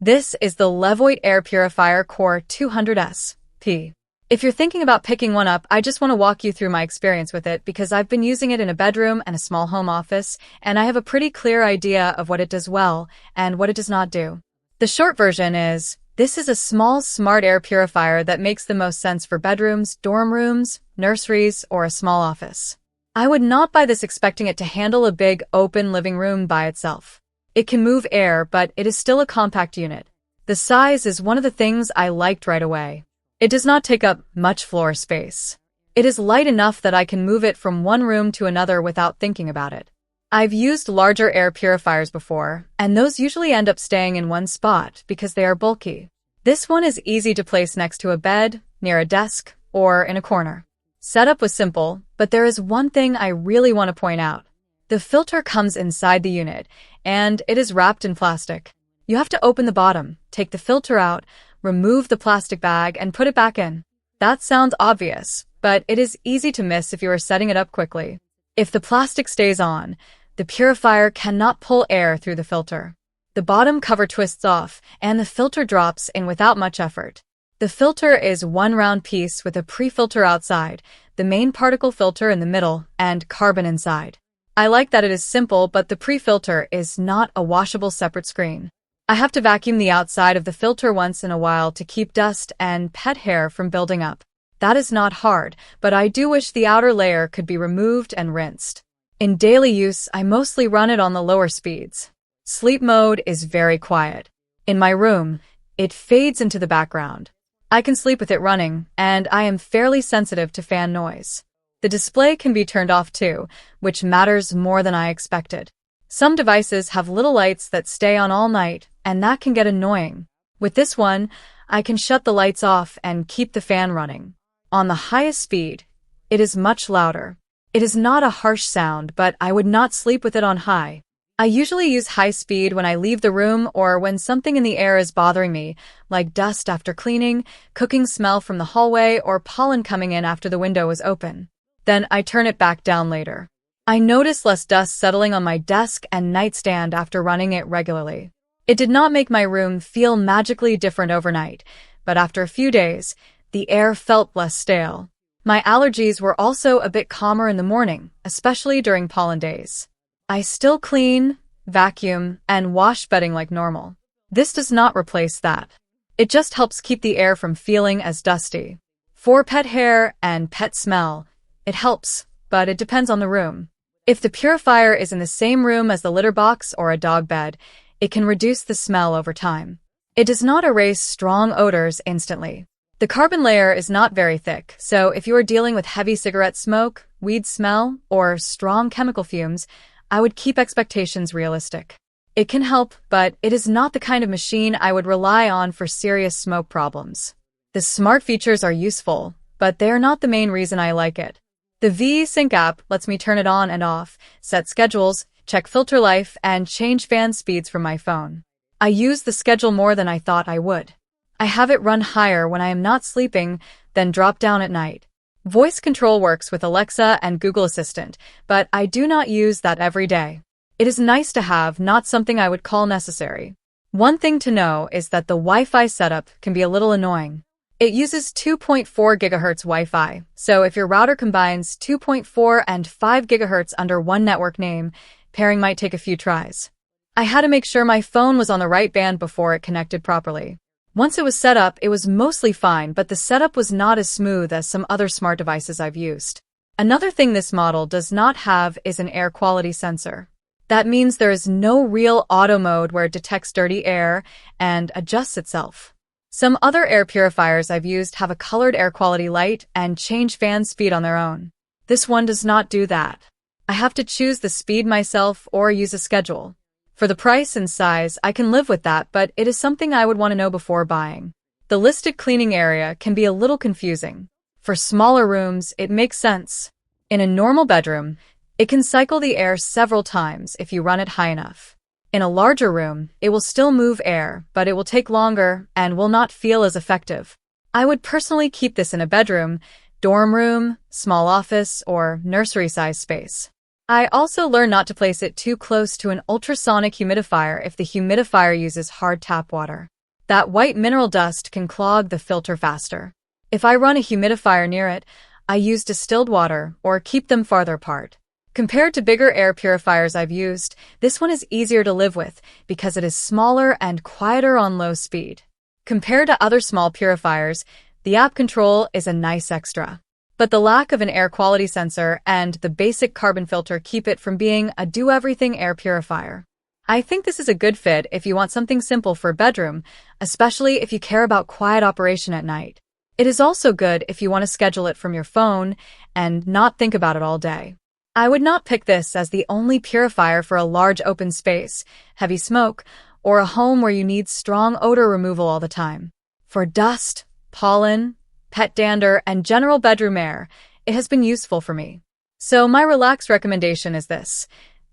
This is the LEVOIT Air Purifier Core 200SP. If you're thinking about picking one up, I just want to walk you through my experience with it because I've been using it in a bedroom and a small home office, and I have a pretty clear idea of what it does well and what it does not do. The short version is, this is a small, smart air purifier that makes the most sense for bedrooms, dorm rooms, nurseries, or a small office. I would not buy this expecting it to handle a big, open living room by itself. It can move air, but it is still a compact unit. The size is one of the things I liked right away. It does not take up much floor space. It is light enough that I can move it from one room to another without thinking about it. I've used larger air purifiers before, and those usually end up staying in one spot because they are bulky. This one is easy to place next to a bed, near a desk, or in a corner. Setup was simple, but there is one thing I really want to point out. The filter comes inside the unit, and it is wrapped in plastic. You have to open the bottom, take the filter out, remove the plastic bag, and put it back in. That sounds obvious, but it is easy to miss if you are setting it up quickly. If the plastic stays on, the purifier cannot pull air through the filter. The bottom cover twists off, and the filter drops in without much effort. The filter is one round piece with a pre-filter outside, the main particle filter in the middle, and carbon inside. I like that it is simple, but the pre-filter is not a washable separate screen. I have to vacuum the outside of the filter once in a while to keep dust and pet hair from building up. That is not hard, but I do wish the outer layer could be removed and rinsed. In daily use, I mostly run it on the lower speeds. Sleep mode is very quiet. In my room, it fades into the background. I can sleep with it running, and I am fairly sensitive to fan noise. The display can be turned off too, which matters more than I expected. Some devices have little lights that stay on all night, and that can get annoying. With this one, I can shut the lights off and keep the fan running. On the highest speed, it is much louder. It is not a harsh sound, but I would not sleep with it on high. I usually use high speed when I leave the room or when something in the air is bothering me, like dust after cleaning, cooking smell from the hallway, or pollen coming in after the window is open. Then I turn it back down later. I notice less dust settling on my desk and nightstand after running it regularly. It did not make my room feel magically different overnight, but after a few days, the air felt less stale. My allergies were also a bit calmer in the morning, especially during pollen days. I still clean, vacuum, and wash bedding like normal. This does not replace that. It just helps keep the air from feeling as dusty. For pet hair and pet smell, it helps, but it depends on the room. If the purifier is in the same room as the litter box or a dog bed, it can reduce the smell over time. It does not erase strong odors instantly. The carbon layer is not very thick, so if you are dealing with heavy cigarette smoke, weed smell, or strong chemical fumes, I would keep expectations realistic. It can help, but it is not the kind of machine I would rely on for serious smoke problems. The smart features are useful, but they are not the main reason I like it. The 𝐕𝐄𝐐 app lets me turn it on and off, set schedules, check filter life, and change fan speeds from my phone. I use the schedule more than I thought I would. I have it run higher when I am not sleeping, then drop down at night. Voice control works with Alexa and Google Assistant, but I do not use that every day. It is nice to have, not something I would call necessary. One thing to know is that the Wi-Fi setup can be a little annoying. It uses 2.4 GHz Wi-Fi, so if your router combines 2.4 and 5 GHz under one network name, pairing might take a few tries. I had to make sure my phone was on the right band before it connected properly. Once it was set up, it was mostly fine, but the setup was not as smooth as some other smart devices I've used. Another thing this model does not have is an air quality sensor. That means there is no real auto mode where it detects dirty air and adjusts itself. Some other air purifiers I've used have a colored air quality light and change fan speed on their own. This one does not do that. I have to choose the speed myself or use a schedule. For the price and size, I can live with that, but it is something I would want to know before buying. The listed cleaning area can be a little confusing. For smaller rooms, it makes sense. In a normal bedroom, it can cycle the air several times if you run it high enough. In a larger room, it will still move air, but it will take longer and will not feel as effective. I would personally keep this in a bedroom, dorm room, small office, or nursery-size space. I also learned not to place it too close to an ultrasonic humidifier if the humidifier uses hard tap water. That white mineral dust can clog the filter faster. If I run a humidifier near it, I use distilled water or keep them farther apart. Compared to bigger air purifiers I've used, this one is easier to live with because it is smaller and quieter on low speed. Compared to other small purifiers, the app control is a nice extra. But the lack of an air quality sensor and the basic carbon filter keep it from being a do-everything air purifier. I think this is a good fit if you want something simple for a bedroom, especially if you care about quiet operation at night. It is also good if you want to schedule it from your phone and not think about it all day. I would not pick this as the only purifier for a large open space, heavy smoke, or a home where you need strong odor removal all the time. For dust, pollen, pet dander, and general bedroom air, it has been useful for me. So my relaxed recommendation is this.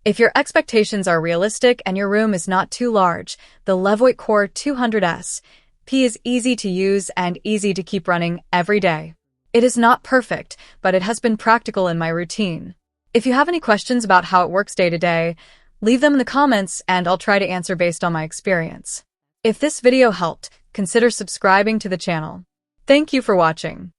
If your expectations are realistic and your room is not too large, the LEVOIT Core 200S P is easy to use and easy to keep running every day. It is not perfect, but it has been practical in my routine. If you have any questions about how it works day to day, leave them in the comments and I'll try to answer based on my experience. If this video helped, consider subscribing to the channel. Thank you for watching.